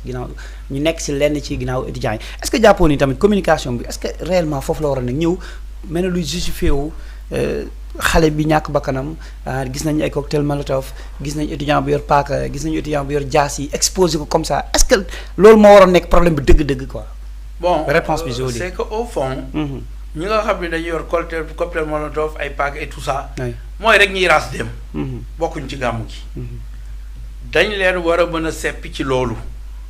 ginnaaw ñu nekk si lenn ci ginnaaw étudiants yi est-ce que jàppoon ni tamit communication bi est-ce que réellement foofu la war a nekk ñëw mel na luy justifié wu xale bi ñàkk bakkanam gis nañu ay cocktail molotov gis nañu étudiant bu yor paaka gis nañu étudiant bu yor jaas yi exposé ko comme ça est-ce que loolu moo waroon nekk problème bi dëgg-dëgg quoi. bon réponse bi je c'est que au fond. ñi nga xam ne dañuy yor cocktail molotov ay paaka et tout ça. mooy rek ñiy raas dem. bokkuñ ci gàmmu gi. dañ leen war a mën a seppi ci loolu.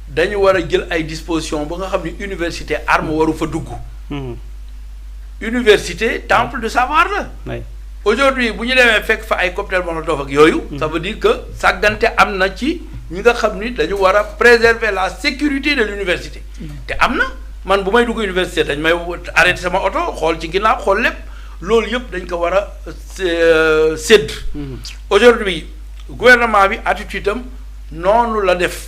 dañu war a jël ay dispositions ba nga xam ne université arme waru fa dugg. université temple de savoir la. aujourd'hui bu ñu demee fekk fa ay cocktail molotov ak yooyu. ça veut dire que sàggante am na ci ñi nga xam ni dañu war a préserver la sécurité de l'université. te am na man bu may dugg université dañ may arrêté sama oto xool ci ginnaaw xool lépp loolu yëpp dañ ko war a sédd. aujourd'hui gouvernement bi attitude am noonu la def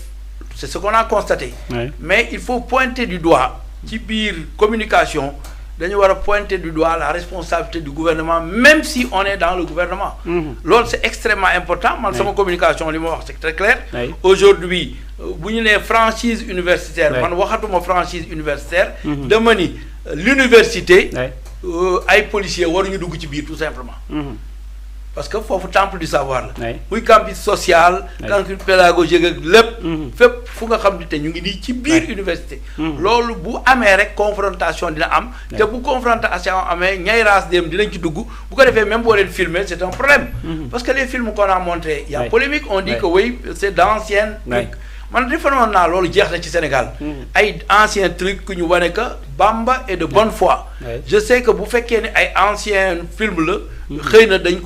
c'est ce qu'on a constaté. mais il faut pointer du doigt ci biir communication. dañu war a pointer du doigt la responsabilité du gouvernement même si on est dans le gouvernement. loolu c'est extrêmement important man sama communication li ma wax c'est très clair. aujourd'hui bu ñu nee franchise universitaire. man waxatuma franchise universitaire. dama ni l'université ay policiers waruñu dugg ci biir tout simplement. parce que foofu temple du savoir la. muy campus social. campus pédagogique ak lépp. fépp fu nga xam ne te ñu ngi nii ci biir université. loolu bu amee rek confrontation dina am. te bu confrontation amee ñay raas dem dinañ ci dugg bu ko defee même boo leen filmer c'est un problème. parce que les films qu'on a montré y a polémique on dit que oui c'est d'anciennes trucs. man defoon naa loolu jeex na ci Sénégal. ay anciens trucs ku ñu wane que Bamba est de bonne foi. je sais que bu fekkee ne ay anciens films la. xëy na dañu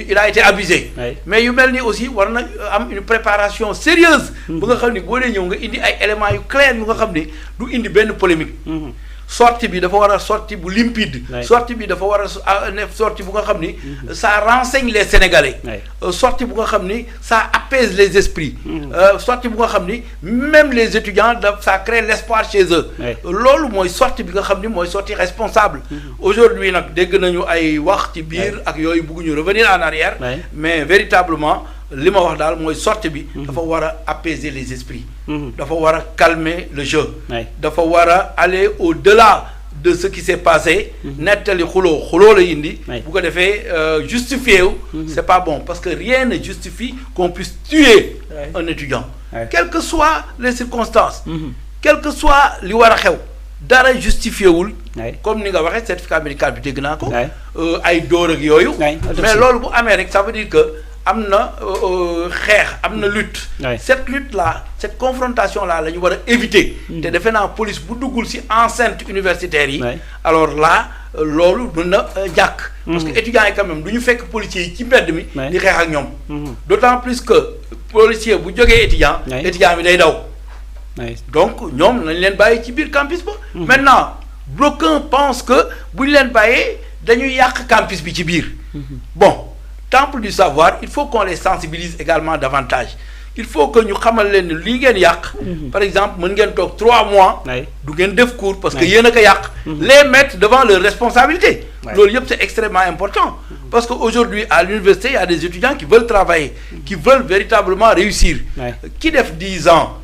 il a été abusé. mais yu mel ni aussi war na am une préparation sérieuse bu nga xam ni boo dee ñëw nga indi ay éléments yu clairs yu nga xam ni du indi benn polémique. sortie bi dafa war a sortie bu limpide. sortie bi dafa war a ne sortie bu nga xam ni. ça renseigne les Sénégalais. sortie bu nga xam ni ça apaise les esprits. sortie bu nga xam ni même les étudiants ça crée l'espoir chez eux. loolu mooy sortie bi nga xam ni mooy sortie responsable. aujourd'hui nag dégg nañu ay wax ci biir ak yooyu bëgguñu revenir en arrière. mais véritablement li ma wax daal mooy sortie bi. dafa war a apaiser les esprits. dafa war a calmer le jeu. dafa war a aller au-delà de ce qui s'est passé. nettali xuloo la indi. bu ko defee justifier wu. c'est pas bon parce que rien ne justifie qu'on puisse tuer un étudiant. quelles que soient les circonstances. quel que soit li war a xew. dara justifié wul. comme ni nga waxee certificat médical bi dégg naa ko. ay dóor ak yooyu. mais loolu bu amee rek ça veut dire que. am na xeex am na lutte. cette lutte là cette confrontation là la ñu war a éviter. te defe naa police bu duggul ci enceinte universitaire yi. alors là loolu mën na jàkk. parce que étudiants yi quand même du ñu fekk policiers yi ci mbedd mi. di xeex ak ñoom. d'autant plus que policier bu jógee étudiant bi day daw. donc ñoom nañ leen bàyyi ci biir campus ba. maintenant d'aucuns pense que bu ñu leen bàyyee dañuy yàq campus bi ci biir. bon. temple du savoir il faut qu'on les sensibilise également davantage il faut que ñu xamal leen ni lii ngeen yàq. par exemple mën ngeen toog 3 mois. du ngeen def cours parce que yéen a ko yàq. les mettre devant leurs responsabilités. loolu yëpp c'est extrêmement important. parce que aujourd'hui à l'université il y a des étudiants qui veulent travailler. qui veulent véritablement réussir. qui def 10 ans.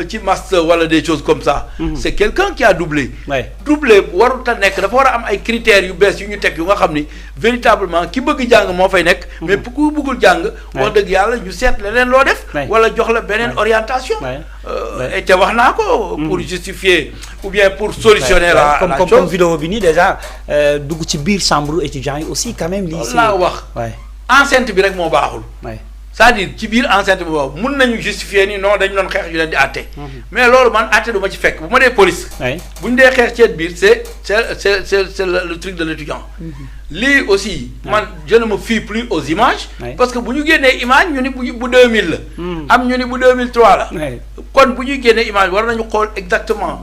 ci master wala des choses comme ça. c'est quelqu'un qui a doublé. doublé warut a nekk dafa war a am ay critères yu bees yu ñu teg yu nga xam ni véritablement ki bëgg jàng moo fay nekk. mais ku bëggul jàng. wax dëgg yàlla ñu seet leneen loo def. wala jox la beneen orientation. et te wax naa ko. pour justifier ou bien pour solutionner la chose. comme vidéo bi nii déjà dugg ci biir chambre étudiants yi aussi quand même. lii laa wax. enceinte bi rek moo baaxul. c'est-à-dire ci biir enceinte bi boobu mun nañu justifier ni non dañu doon xeex ñu leen di àtte. mais loolu man àtte du ma ci fekk bu ma dee police. bu ñu dee xeex ci biir c'est le truc de l'étudiant. lii aussi man je ne me fie plus aux images. parce que bu ñu génnee image ñu ni bu 2000 la. am ñu ni bu 2003 la. kon bu ñuy génnee image war nañu xool exactement.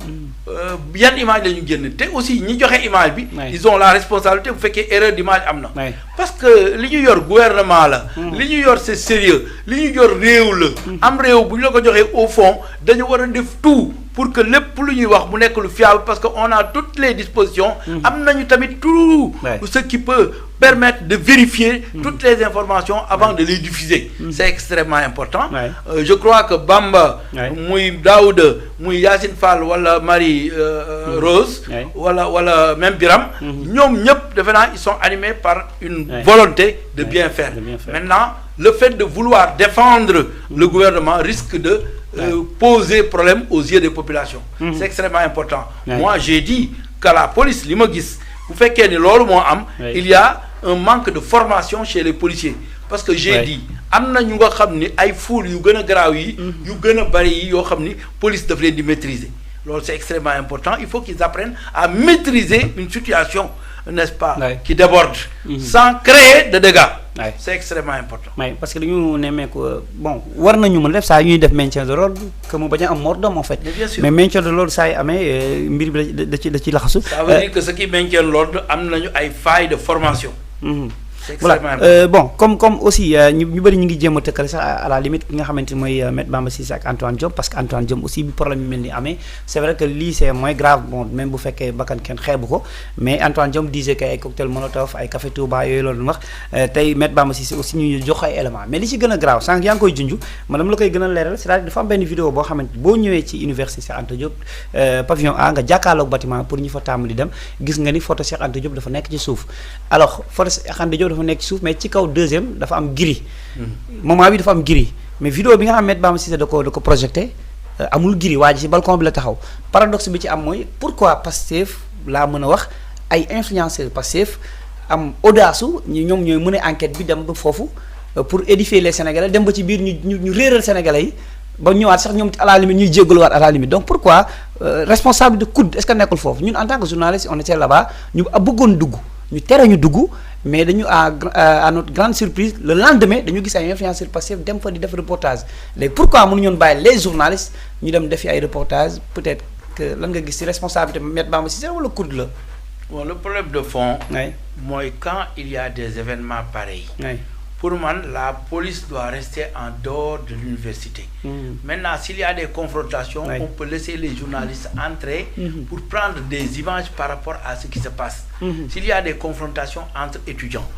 yan image la ñu génn te aussi ñi joxe image bi. ils ont la responsabilité bu fekkee erreur d'image am na. parce que li ñu yor gouvernement la. li ñu yor c'est sérieux li ñu yor réew la. am réew bu ñu la ko joxee au fond dañu war a def tout pour que lépp lu ñuy wax mu nekk lu fiable parce que on a toutes les dispositions. am nañu tamit tout ce qui peut permettre de vérifier toutes les informations avant de les diffuser. C'est extrêmement important. Je crois que Bamba, Mouy Daoud, Mouy Yassine Fall, wala Marie Rose, wala même Biram, ils sont animés par une volonté de bien faire. Maintenant, le fait de vouloir défendre le gouvernement risque de poser problème aux yeux des populations. C'est extrêmement important. Moi, j'ai dit que la police, vous faites qu'il il y a un manque de formation chez les policiers. Parce que j'ai dit, police devrait maîtriser. C'est extrêmement important. Il faut qu'ils apprennent à maîtriser une situation, n'est-ce pas, qui déborde, sans créer de dégâts. C'est extrêmement important. Parce que nous aimons que, bon, nous avons fait maintien de l'ordre, que nous avons un mort d'homme en fait. Mais maintien de l'ordre, ça veut dire que ce qui maintient l'ordre, a une faille de formation. Voilà. Bon, comme aussi, nous avons à la limite, nous avons mettre Bamba Cissé avec Antoine Diome, parce qu'Antoine Diome aussi, le problème c'est vrai que lui, c'est moins grave, bon, même si vous faites mais Antoine Diome disait qu'il y a des cocktails Molotov, des cafés Touba, mettre Bamba Cissé aussi, nous avons des éléments. Mais ce qui est grave, c'est que vous avez madame la koy gëna léral c'est dafa am ben vidéo bo xamanteni bo ñëwé ci université Cheikh Anta Diop pavillon A nga jakalok bâtiment pour ñi fa tamali dem gis nga ni photo Cheikh Anta Diop dafa nekk ci souf alors photo Cheikh Anta Diop dafa nekk ci souf mais ci kaw deuxième dafa am gris moment bi dafa am gris mais vidéo bi nga xam met Bamba Cissé da ko projeté amul gris waji ci balcon bi la taxaw paradoxe bi ci am moy pourquoi Pastef la mëna wax ay influenceurs Pastef am audace ñom ñoy mëne enquête bi dem ba fofu pour édifier les Sénégalais dem ba ci biir ñu réeral Sénégalais yi ba ñëwaat sax ñom à la limite ñuy jéggalu waat à la limite donc pourquoi responsable de coude est-ce que nekkul foofu ñun en tant que journaliste on était là-bas ñu bëggoon dugg ñu tere ñu dugg mais dañu à notre grande surprise le lendemain dañu gis ay influenceurs Pastef dem fa di def reportage léegi pourquoi mënu ñoon bàyyi les journalistes ñu dem defi ay reportage peut-être que lan nga gis ci responsabilité Maître Bamba Cissé wala coude la. Bon, le problème de fond moi quand il y a des événements pareils pour moi, la police doit rester en dehors de l'université. Maintenant, s'il y a des confrontations, on peut laisser les journalistes entrer pour prendre des images par rapport à ce qui se passe. S'il y a des confrontations entre étudiants,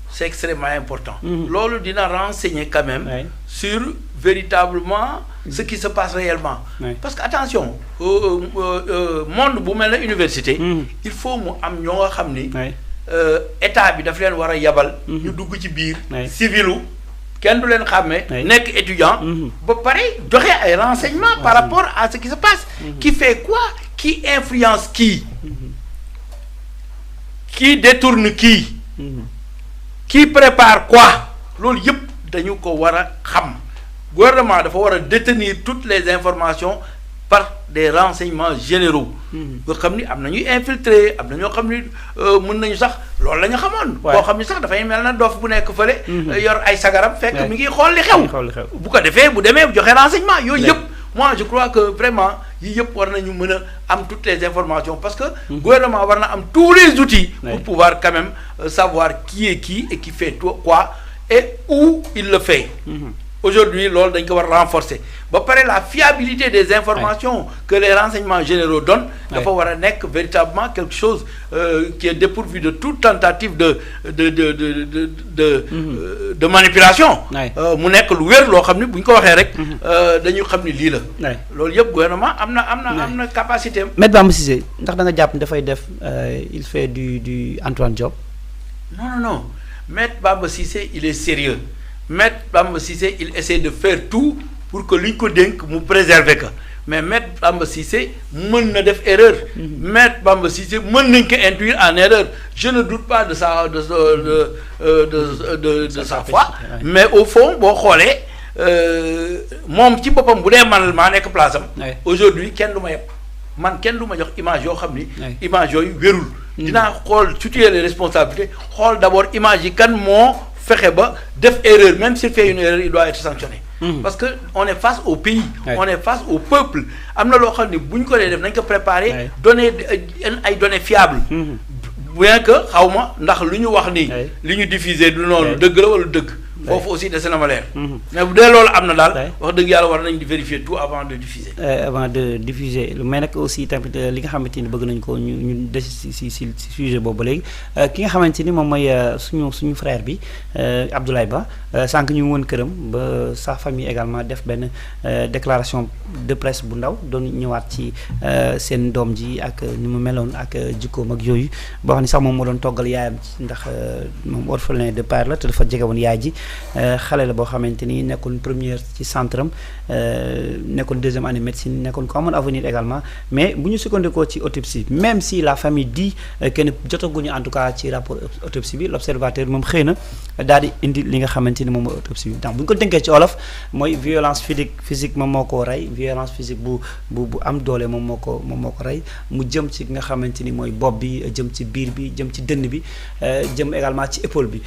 c'est extrêmement important. L'on doit renseigner quand même sur véritablement ce qui se passe réellement. Parce que, attention, monde où l'université, il faut que état bi daf leen wara yabal ñu dugg ci biir civilu kenn du leen xamé nek étudiant ba paré joxé ay renseignements par rapport à ce qui se passe qui fait quoi qui influence qui détourne qui prépare quoi loolu yépp dañu ko wara xam gouvernement dafa wara détenir toutes les informations par des renseignements généraux. nga xam ni am na ñuy infiltré am na ñoo xam ni mën nañu sax loolu la ñu xamoon. boo xam ni sax dafay mel na dof bu nekk fële. yor ay sagaram fekk mi ngi xool li xew. bu ko defee bu demee joxe renseignement yooyu yëpp. moi je crois que vraiment yii yëpp war nañu mën a am toutes les informations parce que. gouvernement war na am tous les outils. pour pouvoir quand même savoir qui est qui et qui fait quoi et où il le fait. Aujourd'hui, l'on doit renforcer. La fiabilité des informations que les renseignements généraux donnent, il faut véritablement quelque chose qui est dépourvu de toute tentative de manipulation. Mu nek lu wër lo xamni buñ ko waxé rek dañu xamni li la. Lool yeb gouvernement amna capacité. Maître Bamba Cissé ndax da nga japp da fay def il fait du Antoine Diome. Non. Maître Bamba Cissé, il est sérieux. Maître Bamba Cissé, il essaie de faire tout pour que l'une nous préserve. Mais Maître Bamba Cissé, mën na def erreur. Maître Bamba Cissé, mën nañ ko induire en erreur. Je ne doute pas de sa foi. Mais au fond, bon xolé mom ci bopam bu dé man ma nek place am. Aujourd'hui, kenn duma yeb. Man kenn duma jox image yo xamni image yoy wérul. Dina xol situer les responsabilités, xol d'abord image yi kan mo fexé ba def erreur même s'il fait une erreur il doit être sanctionné parce que on est face au pays on est face au peuple amna lo xamni buñ ko def nañ ko préparer donner ay données fiables bien que xawma ndax luñu wax ni liñu diffuser du non deug la wala deug foofu aussi dese na ma leer. mais bu dee loolu am na daal. wax dëgg yàlla war nañ di vérifier tout avant de diffuser. avant de diffuser mais nag aussi tamit li nga xamante ni bëgg nañ ko ñu des si sujet boobu ba léegi ki nga xamante ni moom mooy suñu frère bi Abdoulaye Ba sànq ñu woon këram ba sa famille également def benn déclaration de presse bu ndaw doon ñëwaat ci seen doom ji ak ni mu meloon ak jikkoom ak yooyu boo xam ne sax moom moo doon toggal yaayam ndax moom orphelin de père la te dafa jege woon yaay ji xale la boo xamante ni nekkoon première ci centre am nekkoon deuxième année médecine nekkoon ko amoon avenir également mais bu ñu sukkandikoo ci autopsie même si la famille dit que ne jotaguñu en tout cas ci rapport autopsie bi l'observateur moom xëy na daal di indi li nga xamante ni moom mooy autopsie bi donc bu ñu ko tënkee ci olof mooy violence physique moom moo ko rey violence physique bu am doole moom moo ko rey mu jëm ci nga xamante ni mooy bopp bi jëm ci biir bi jëm ci dënn bi jëm également ci épaule bi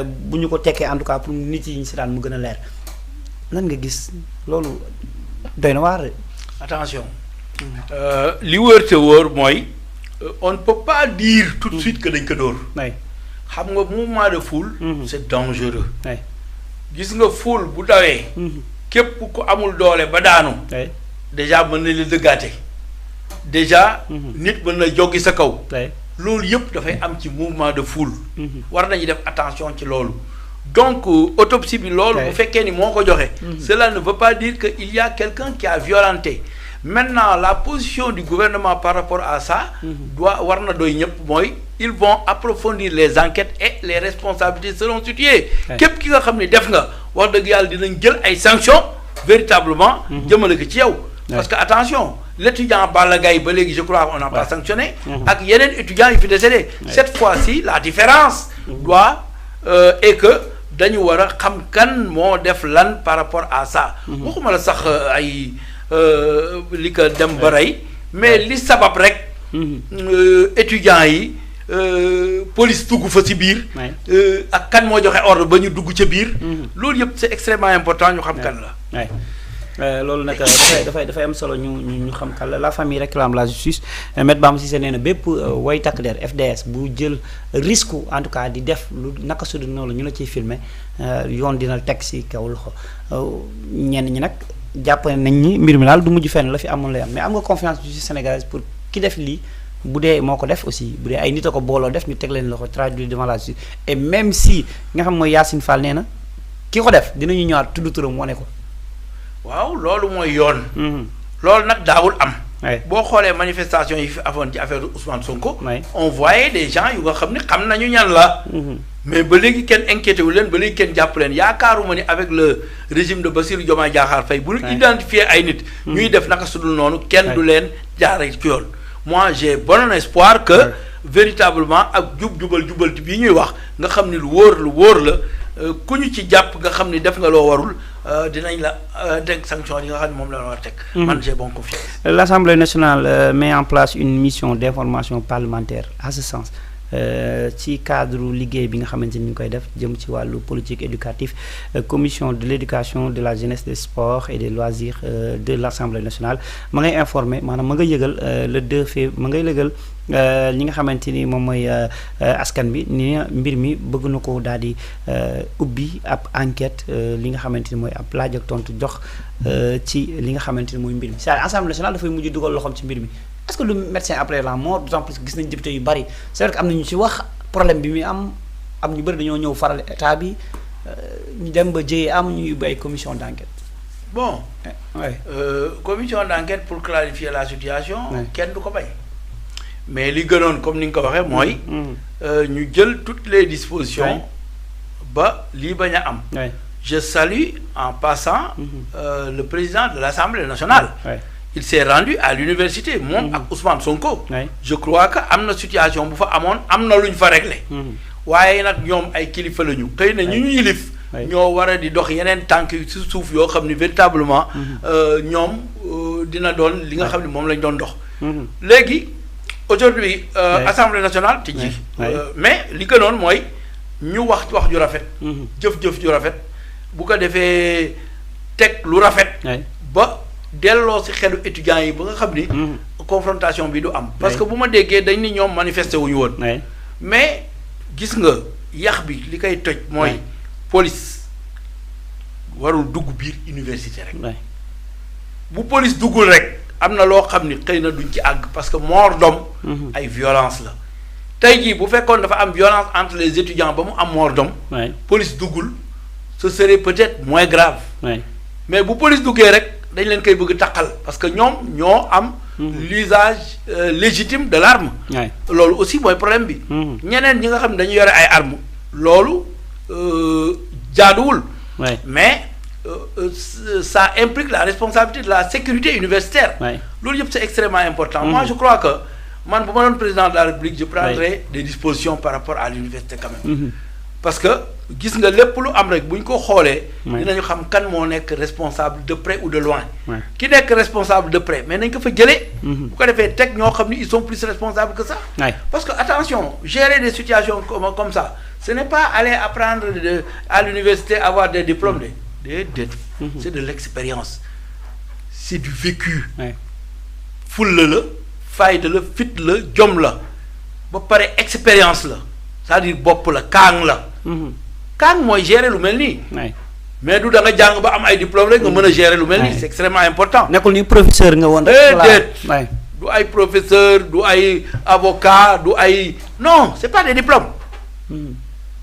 bu ñu ko tekkee en tout cas pour nit yi ñu si daan mu gën a leer lan nga gis loolu doy na waar. attention li wër te wóor mooy on ne peut pas dire tout de suite que dañ ko dóor. xam nga mouvement de foule. c'est dangereux. gis nga foule bu dawee. képp ku amul doole ba daanu. déjà mën na la dëggaate. déjà. nit mën na joggi sa kaw. loolu yëpp dafay am ci mouvement de foule. war nañu def attention ci loolu. donc autopsie bi loolu. bu fekkee ni moo ko joxe. cela ne veut pas dire que il y a quelqu'un qui a violenté. maintenant la position du gouvernement par rapport à ça. war na doy ñëpp mooy. ils vont approfondir les enquêtes et les responsabilités seront situées. képp ki nga xam ne def nga wax dëgg yàlla dinañ jël ay sanctions véritablement. jëmale ko ci yow. parce que attention l'étudiant Balla Gaye ba léegi je crois on n'a pas sanctionné. ak yeneen étudiants yu fi décédé. cette fois-ci la différence. doit est que dañu war a xam kan moo def lan par rapport à ça. waxuma la sax ay li ko dem ba rey mais li sabab rek. étudiants yi. police dugg fa ci biir. ak kan moo joxe ordre ba ñu dugg ca biir. loolu yëpp c'est extrêmement important ñu xam kan la. loolu nag dafay am solo ñu xam kan la famille réclame la justice Maître Bamba Cissé nee na bépp way takk der FDS bu jël risque en tout cas di def lu naka su dul noonu ñu la ciy filmer yoon dina teg ci kaw loxo ñenn ñi nag jàpp nañ ni mbir mi daal du mujj fenn la fi amoon lay am mais am nga confiance justice sénégalaise pour ki def lii. bu dee moo ko def aussi bu dee ay nit a ko booloo def ñu teg leen loxo traduire devant la justice et même si nga xam mooy Yacine Fall nee na ki ko def dinañu ñëwaat tudd turam wane ko. waaw loolu mooy yoon. loolu nag daawul am. boo xoolee manifestation yi fi amoon ci affaire Ousmane Sonko. on voyait des gens yu nga xam ne xam nañu ñan la. mais ba léegi kenn inquiété wu leen ba léegi kenn jàpp leen yaakaaruma ni avec le régime de Bassirou Diomaye Diakhar Faye bu ñu identifier ay nit. ñuy def naka sudul noonu kenn du leen jaaree ci yoon. moi j'ai bon espoir que véritablement ak jubal bii ñuy wax nga xam ni lu wóor la ku ñu ci jàpp nga xam ni def nga loo warul dinañ la teg sanction yi nga xam ne moom la war a teg. man j'ai bon confiance. L'Assemblée nationale met en place une mission d'information parlementaire à ce sens ci cadre liggéey bi nga xamante ni ñu koy def jëm ci wàllu politique éducative commission de l'éducation de la jeunesse des sports et des loisirs de l'Assemblée nationale ma ngay informer maanaam ma nga yëgal le 2 février ma ngay yëgal ñi nga xamante ni moom mooy askan bi ni mbir mi bëgg na ko daal di ubbi ab enquête li nga xamante ni mooy ab laaj ak tontu jox ci li nga xamante ni mooy mbir mi c'est-à-dire Assemblée nationale dafay mujj dugal loxoom ci mbir mi. est-ce que le médecin après la mort d'autant plus gis nañ député yu bari c'est vrai que am na ñu ci wax problème bi muy am ñu bari dañoo ñëw faral état bi ñu dem ba jëyee am ñu ubbi ay commission d'enquête. bon commission d'enquête pour clarifier la situation. kenn du ko bay. mais li gënoon comme ni nga ko waxee mooy. ñu jël toutes les dispositions. ba lii bañ a am. je salue en passant. le président de l'Assemblée nationale. il s'est rendu à l'université moom ak Ousmane Sonko. je crois que am na situation bu fa amoon am na lu ñu fa réglé. waaye nag ñoom ay kilifa la ñu. xëy na ñu yilif ñoo war a di dox yeneen tànk ci suuf yoo xam ni véritablement. ñoom dina doon li nga xam ne moom lañ doon dox. léegi aujourd'hui Assemblée nationale te ji. mais li gënoon mooy ñu wax ju rafet. jëf ju rafet bu ko defee teg lu rafet. ba. delloo ci xelu étudiants yi ba nga xam ni. confrontation bi du am. parce que bu ma déggee dañ ni ñoom manifester wuñu woon. mais gis nga yax bi li koy toj mooy police warul dugg biir université rek. bu police duggul rek am na loo xam ni xëy na duñ ci àgg parce que mort d'homme ay violence la. tey jii bu fekkoon dafa am violence entre les étudiants ba mu am mort d'homme police duggul ce serait peut-être moins grave. mais bu police duggee rek dañ leen koy bëgg taqal parce que ñoom ñoo am. l'usage légitime de l'arme. loolu aussi mooy problème bi. ñeneen ñi nga xam ne dañu yore ay armes. loolu jaaduwul. mais ça implique la responsabilité de la sécurité universitaire. loolu yëpp c'est extrêmement important. moi je crois que man bu ma doon président de la République je prendrai des dispositions par rapport à l'université quand même. parce que gis nga lépp lu am rek bu ñu ko xoolee. dinañu xam kan moo nekk responsable de près ou de loin. ki nekk responsable de près mais nañ ko fa jëlee. bu ko defee teg ñoo xam ni ils sont plus responsables que ça. parce que attention gérer des situations comme ça ce n'est pas aller apprendre à l'université avoir des diplômes c'est de l'expérience c'est du vécu. fulla la fayda la fit la jom la ba pare expérience la. c'est-à-dire bopp la kaang la. kaang mooy gérer lu mel nii. mais du da nga jàng ba am ay diplôme rek nga mën a gérer lu mel nii. c'est extrêmement important. nekkul ni professeur nga woon rek. du ay professeur du ay avocat du ay non c'est pas des diplômes.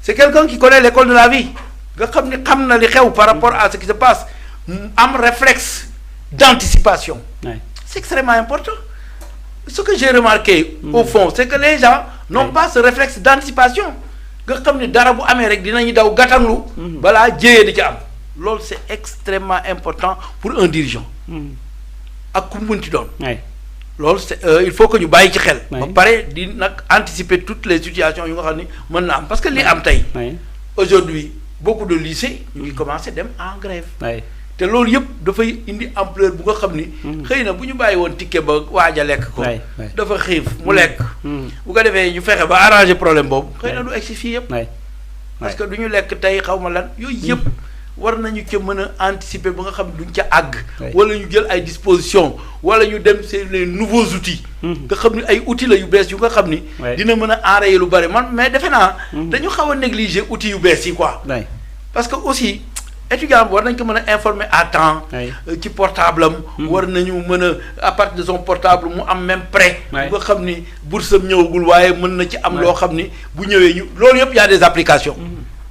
c'est quelqu'un qui connaît l'école de la vie. nga xam ni xam na li xew par rapport à ce qui se passe am réflexe d'anticipation. c'est extrêmement important. ce que j'ai remarqué. au fond c'est que les gens n'ont pas ce réflexe d'anticipation. nga xam ni dara bu amee rek dinañu daw gàttanlu. balaa jéyee di ci am. loolu c'est extrêmement important pour un dirigeant. ak ku munti doon. loolu c'est il faut que ñu bàyyi ci xel. ba pare di nag anticiper toutes les situations yu nga xam ni mën na am parce que li am tey. aujourd'hui beaucoup de lycées ñu ngi commencer dem en grève. te loolu yëpp dafay indi ampleur bu nga xam ni. xëy na bu ñu bàyyi woon ticket ba waaj a lekk ko. dafa xiif mu lekk. bu ko defee ñu fexe ba arranger problème boobu. xëy na du egsi fii yëpp. parce que du ñu lekk tey xaw ma lan yooyu yëpp war nañu ca mën a anticiper ba nga xam ne duñ ca àgg. wala ñu jël ay dispositions wala ñu dem c'est les nouveaux outils. nga xam ni ay outils la yu bees yu nga xam ni. dina mën a enrayer lu bari man mais defe naa. dañu xaw a négliger outils yu bees yi quoi. parce que aussi. étudiant war nañ ko mën a informer à temps. ci portable am. war nañu mën a à partir de son portable mu am même prêt. bu nga xam ni bourse am ñëwagul waaye mën na ci am loo xam ni bu ñëwee ñu loolu yëpp y a des applications.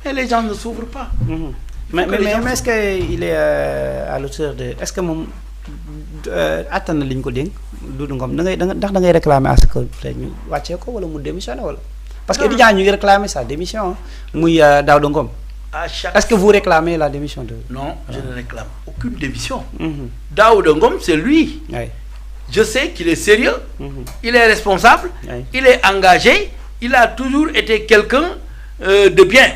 mais les gens ne s'ouvrent pas. mais est-ce que il est à l'auteur de est-ce que moom attan na li ñu ko dénk Doudou Ngom da ngay ndax da ngay réclamer à ce que ñu wàccee ko wala mu démissionné wala. parce que étudiant ñu ngi réclamer sa démission muy Daouda Ngom. Est-ce que vous réclamez la démission de... Non, je ne réclame aucune démission. Daouda Ngom, c'est lui. Je sais qu'il est sérieux, il est responsable, il est engagé, il a toujours été quelqu'un de bien.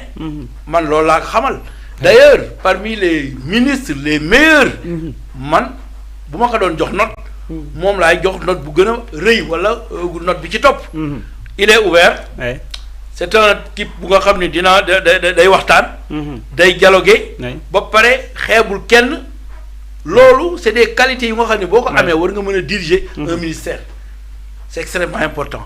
Man loolu laa xamal. D'ailleurs, parmi les ministres les meilleurs, man bu ma ko doon jox note, moom laay jox note bu gën a rëy wala note bi ci topp. Il est ouvert. C'est un type bu nga xam ne dina day waxtaan. day dialoguer. ba pare xeebul kenn. loolu c'est des qualités yu nga xam ne boo ko amee war nga mën a diriger un ministère. C'est extrêmement important.